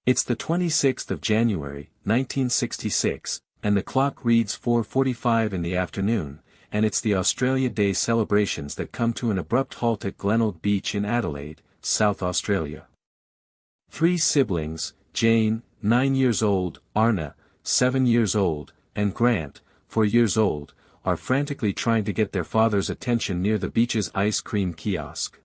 It's the 26th of January, 1966, and the clock reads 4:45 in the afternoon, and it's the Australia Day celebrations that come to an abrupt halt at Glenelg Beach in Adelaide, South Australia. Three siblings, Jane, 9 years old, Arnna, 7 years old, and Grant, 4 years old, are frantically trying to get their father's attention near the beach's ice cream kiosk.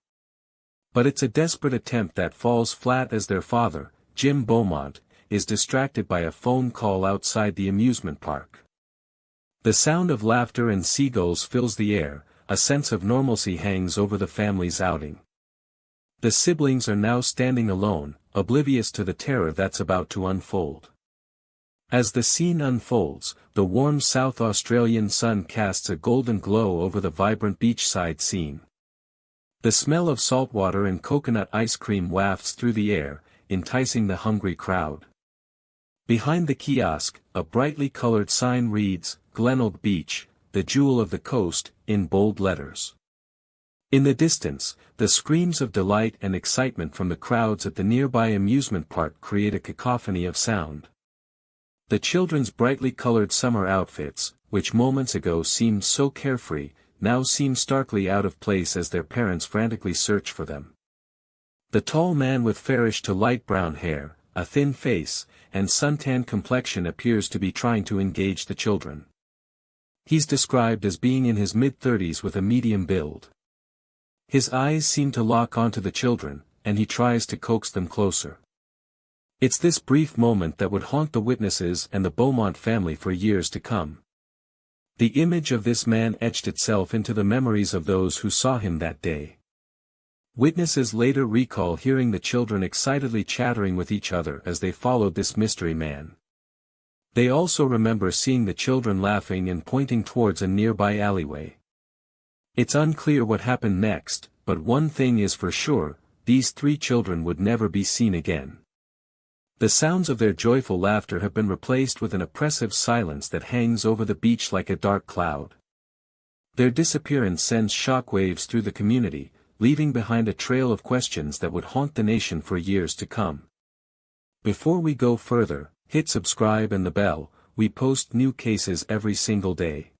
But it's a desperate attempt that falls flat as their father, Jim Beaumont, is distracted by a phone call outside the amusement park. The sound of laughter and seagulls fills the air, a sense of normalcy hangs over the family's outing. The siblings are now standing alone, oblivious to the terror that's about to unfold. As the scene unfolds, the warm South Australian sun casts a golden glow over the vibrant beachside scene. The smell of saltwater and coconut ice cream wafts through the air, enticing the hungry crowd. Behind the kiosk, a brightly colored sign reads, "Glenelg Beach, the jewel of the coast," in bold letters. In the distance, the screams of delight and excitement from the crowds at the nearby amusement park create a cacophony of sound. The children's brightly colored summer outfits, which moments ago seemed so carefree, now seem starkly out of place as their parents frantically search for them. The tall man with fairish to light brown hair, a thin face, and suntan complexion appears to be trying to engage the children. He's described as being in his mid-30s with a medium build. His eyes seem to lock onto the children, and he tries to coax them closer. It's this brief moment that would haunt the witnesses and the Beaumont family for years to come. The image of this man etched itself into the memories of those who saw him that day. Witnesses later recall hearing the children excitedly chattering with each other as they followed this mystery man. They also remember seeing the children laughing and pointing towards a nearby alleyway. It's unclear what happened next, but one thing is for sure, these three children would never be seen again. The sounds of their joyful laughter have been replaced with an oppressive silence that hangs over the beach like a dark cloud. Their disappearance sends shockwaves through the community, leaving behind a trail of questions that would haunt the nation for years to come. Before we go further, hit subscribe and the bell, we post new cases every single day.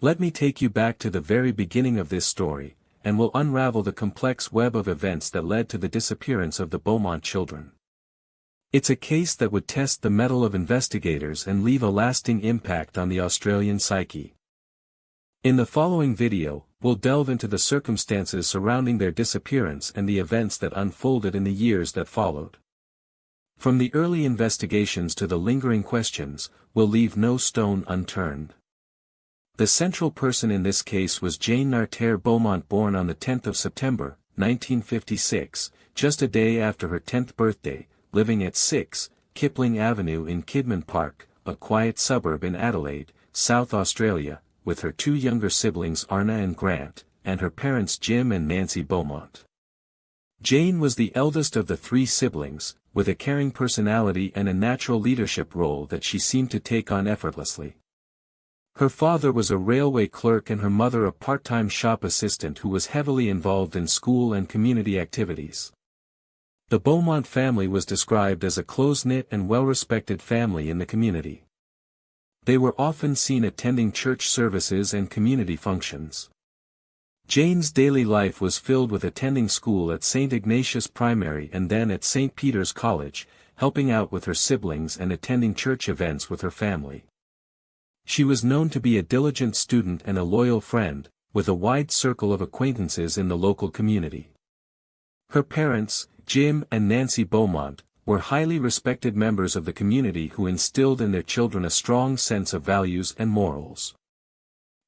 Let me take you back to the very beginning of this story, and we'll unravel the complex web of events that led to the disappearance of the Beaumont children. It's a case that would test the mettle of investigators and leave a lasting impact on the Australian psyche. In the following video, we'll delve into the circumstances surrounding their disappearance and the events that unfolded in the years that followed. From the early investigations to the lingering questions, we'll leave no stone unturned. The central person in this case was Jane Nartare Beaumont, born on the 10th of September, 1956, just a day after her 10th birthday, living at 6, Kipling Avenue in Kidman Park, a quiet suburb in Adelaide, South Australia, with her two younger siblings Arnna and Grant, and her parents Jim and Nancy Beaumont. Jane was the eldest of the three siblings, with a caring personality and a natural leadership role that she seemed to take on effortlessly. Her father was a railway clerk and her mother a part-time shop assistant who was heavily involved in school and community activities. The Beaumont family was described as a close-knit and well-respected family in the community. They were often seen attending church services and community functions. Jane's daily life was filled with attending school at St. Ignatius Primary and then at St. Peter's College, helping out with her siblings and attending church events with her family. She was known to be a diligent student and a loyal friend, with a wide circle of acquaintances in the local community. Her parents, Jim and Nancy Beaumont, were highly respected members of the community who instilled in their children a strong sense of values and morals.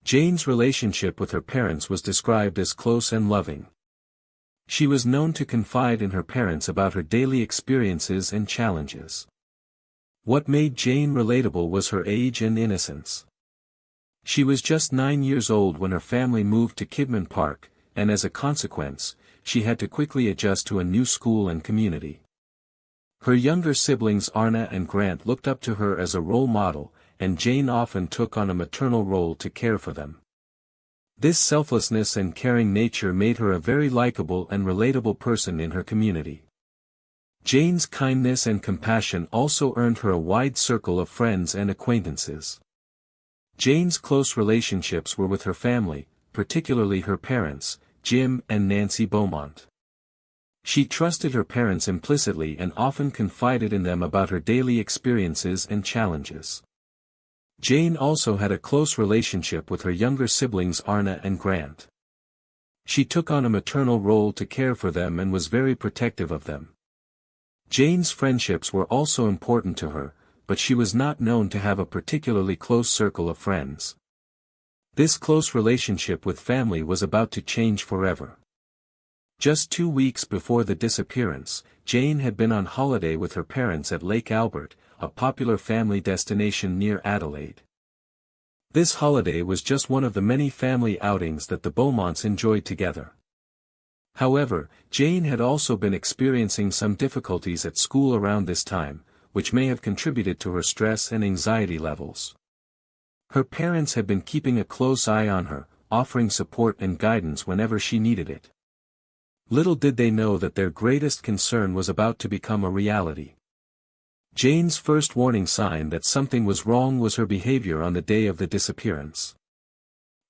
Jane's relationship with her parents was described as close and loving. She was known to confide in her parents about her daily experiences and challenges. What made Jane relatable was her age and innocence. She was just 9 years old when her family moved to Kidman Park, and as a consequence, she had to quickly adjust to a new school and community. Her younger siblings Arnna and Grant looked up to her as a role model, and Jane often took on a maternal role to care for them. This selflessness and caring nature made her a very likable and relatable person in her community. Jane's kindness and compassion also earned her a wide circle of friends and acquaintances. Jane's close relationships were with her family, particularly her parents, Jim and Nancy Beaumont. She trusted her parents implicitly and often confided in them about her daily experiences and challenges. Jane also had a close relationship with her younger siblings Arnna and Grant. She took on a maternal role to care for them and was very protective of them. Jane's friendships were also important to her, but she was not known to have a particularly close circle of friends. This close relationship with family was about to change forever. Just 2 weeks before the disappearance, Jane had been on holiday with her parents at Lake Albert, a popular family destination near Adelaide. This holiday was just one of the many family outings that the Beaumonts enjoyed together. However, Jane had also been experiencing some difficulties at school around this time, which may have contributed to her stress and anxiety levels. Her parents had been keeping a close eye on her, offering support and guidance whenever she needed it. Little did they know that their greatest concern was about to become a reality. Jane's first warning sign that something was wrong was her behavior on the day of the disappearance.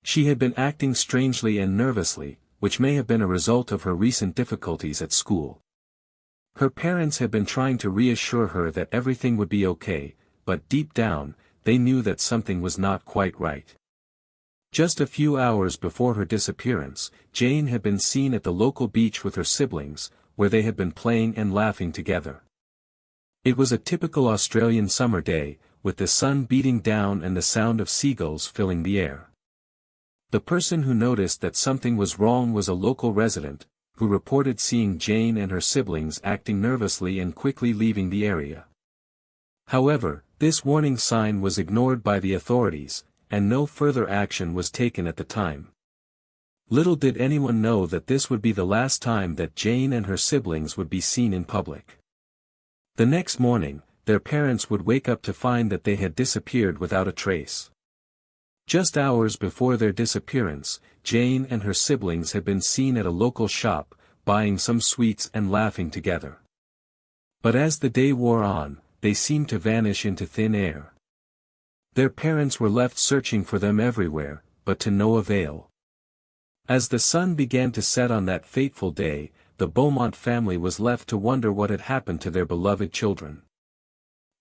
She had been acting strangely and nervously, which may have been a result of her recent difficulties at school. Her parents had been trying to reassure her that everything would be okay, but deep down, they knew that something was not quite right. Just a few hours before her disappearance, Jane had been seen at the local beach with her siblings, where they had been playing and laughing together. It was a typical Australian summer day, with the sun beating down and the sound of seagulls filling the air. The person who noticed that something was wrong was a local resident, who reported seeing Jane and her siblings acting nervously and quickly leaving the area. However, this warning sign was ignored by the authorities, and no further action was taken at the time. Little did anyone know that this would be the last time that Jane and her siblings would be seen in public. The next morning, their parents would wake up to find that they had disappeared without a trace. Just hours before their disappearance, Jane and her siblings had been seen at a local shop, buying some sweets and laughing together. But as the day wore on, they seemed to vanish into thin air. Their parents were left searching for them everywhere, but to no avail. As the sun began to set on that fateful day, the Beaumont family was left to wonder what had happened to their beloved children.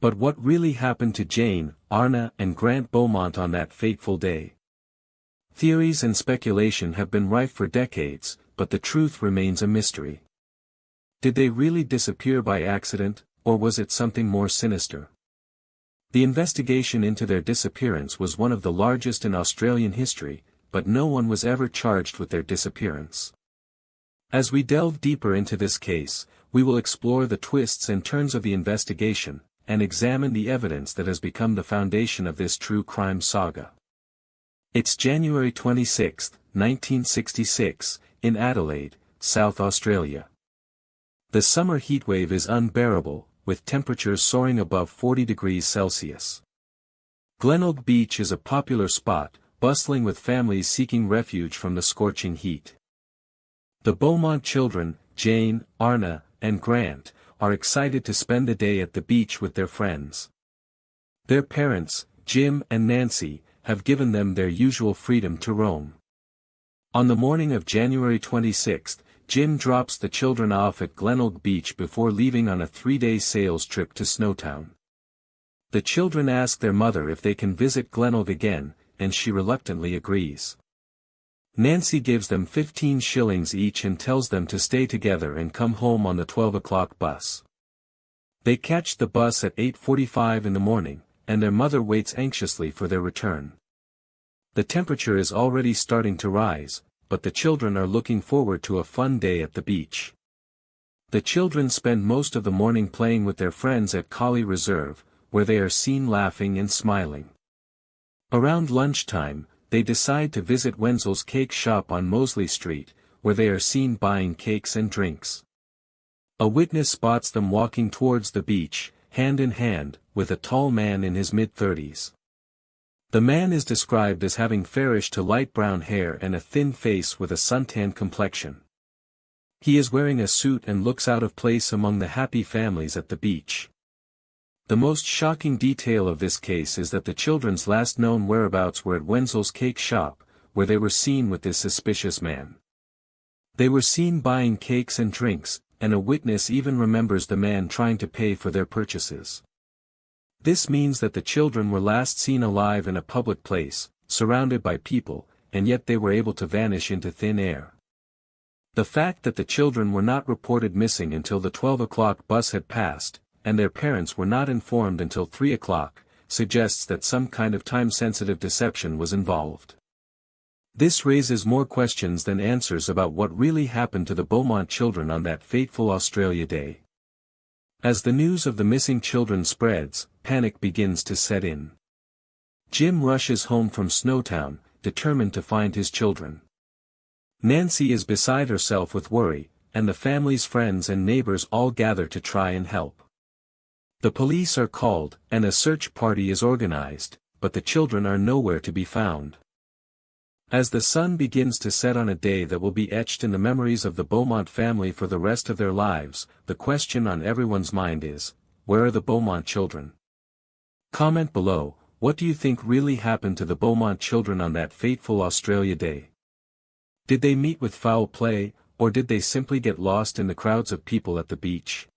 But what really happened to Jane, Arnna and Grant Beaumont on that fateful day? Theories and speculation have been rife for decades, but the truth remains a mystery. Did they really disappear by accident, or was it something more sinister? The investigation into their disappearance was one of the largest in Australian history, but no one was ever charged with their disappearance. As we delve deeper into this case, we will explore the twists and turns of the investigation, and examine the evidence that has become the foundation of this true crime saga. It's January 26, 1966, in Adelaide, South Australia. The summer heatwave is unbearable, with temperatures soaring above 40 degrees Celsius. Glenelg Beach is a popular spot, bustling with families seeking refuge from the scorching heat. The Beaumont children, Jane, Arnna, and Grant, are excited to spend the day at the beach with their friends. Their parents, Jim and Nancy, have given them their usual freedom to roam. On the morning of January 26, Jim drops the children off at Glenelg Beach before leaving on a 3-day sales trip to Snowtown. The children ask their mother if they can visit Glenelg again, and she reluctantly agrees. Nancy gives them 15 shillings each and tells them to stay together and come home on the 12 o'clock bus. They catch the bus at 8:45 in the morning, and their mother waits anxiously for their return. The temperature is already starting to rise, but the children are looking forward to a fun day at the beach. The children spend most of the morning playing with their friends at Collie Reserve, where they are seen laughing and smiling. Around lunchtime, they decide to visit Wenzel's cake shop on Mosley Street, where they are seen buying cakes and drinks. A witness spots them walking towards the beach, hand in hand, with a tall man in his mid-30s. The man is described as having fairish to light brown hair and a thin face with a suntan complexion. He is wearing a suit and looks out of place among the happy families at the beach. The most shocking detail of this case is that the children's last known whereabouts were at Wenzel's cake shop, where they were seen with this suspicious man. They were seen buying cakes and drinks, and a witness even remembers the man trying to pay for their purchases. This means that the children were last seen alive in a public place, surrounded by people, and yet they were able to vanish into thin air. The fact that the children were not reported missing until the 12 o'clock bus had passed, and their parents were not informed until 3 o'clock, suggests that some kind of time-sensitive deception was involved. This raises more questions than answers about what really happened to the Beaumont children on that fateful Australia Day. As the news of the missing children spreads, panic begins to set in. Jim rushes home from Snowtown, determined to find his children. Nancy is beside herself with worry, and the family's friends and neighbors all gather to try and help. The police are called, and a search party is organized, but the children are nowhere to be found. As the sun begins to set on a day that will be etched in the memories of the Beaumont family for the rest of their lives, the question on everyone's mind is, where are the Beaumont children? Comment below, what do you think really happened to the Beaumont children on that fateful Australia Day? Did they meet with foul play, or did they simply get lost in the crowds of people at the beach?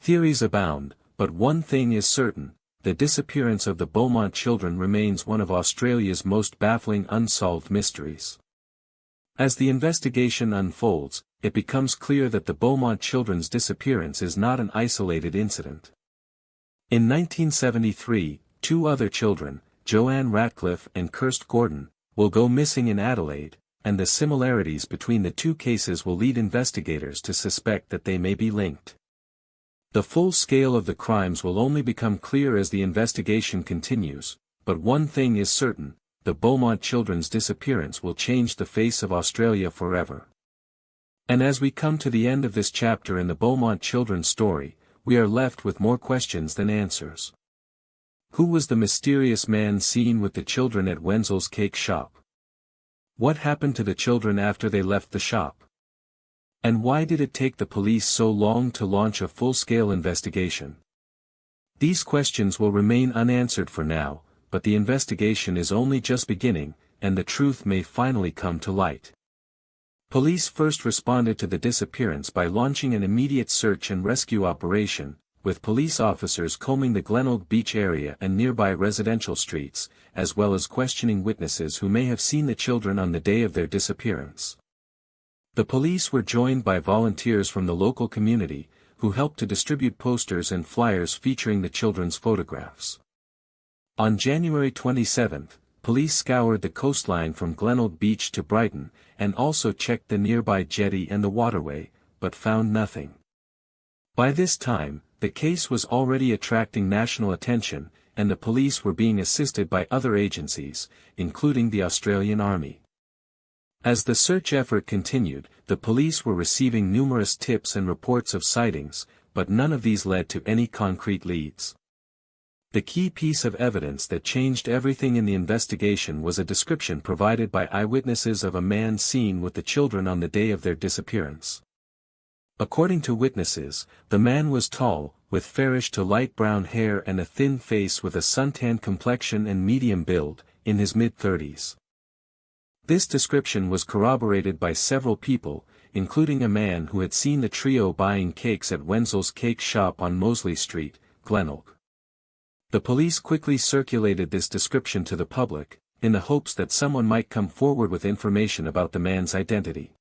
Theories abound, but one thing is certain, the disappearance of the Beaumont children remains one of Australia's most baffling unsolved mysteries. As the investigation unfolds, it becomes clear that the Beaumont children's disappearance is not an isolated incident. In 1973, two other children, Joanne Ratcliffe and Kirst Gordon, will go missing in Adelaide, and the similarities between the two cases will lead investigators to suspect that they may be linked. The full scale of the crimes will only become clear as the investigation continues, but one thing is certain, the Beaumont children's disappearance will change the face of Australia forever. And as we come to the end of this chapter in the Beaumont children's story, we are left with more questions than answers. Who was the mysterious man seen with the children at Wenzel's cake shop? What happened to the children after they left the shop? And why did it take the police so long to launch a full-scale investigation? These questions will remain unanswered for now, but the investigation is only just beginning, and the truth may finally come to light. Police first responded to the disappearance by launching an immediate search and rescue operation, with police officers combing the Glenelg Beach area and nearby residential streets, as well as questioning witnesses who may have seen the children on the day of their disappearance. The police were joined by volunteers from the local community, who helped to distribute posters and flyers featuring the children's photographs. On January 27, police scoured the coastline from Glenelg Beach to Brighton, and also checked the nearby jetty and the waterway, but found nothing. By this time, the case was already attracting national attention, and the police were being assisted by other agencies, including the Australian Army. As the search effort continued, the police were receiving numerous tips and reports of sightings, but none of these led to any concrete leads. The key piece of evidence that changed everything in the investigation was a description provided by eyewitnesses of a man seen with the children on the day of their disappearance. According to witnesses, the man was tall, with fairish to light brown hair and a thin face with a suntan complexion and medium build, in his mid-30s. This description was corroborated by several people, including a man who had seen the trio buying cakes at Wenzel's cake shop on Mosley Street, Glenelg. The police quickly circulated this description to the public, in the hopes that someone might come forward with information about the man's identity.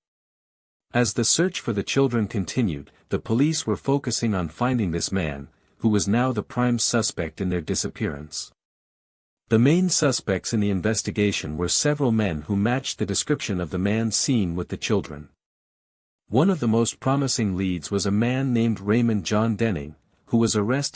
As the search for the children continued, the police were focusing on finding this man, who was now the prime suspect in their disappearance. The main suspects in the investigation were several men who matched the description of the man seen with the children. One of the most promising leads was a man named Raymond John Denning, who was arrested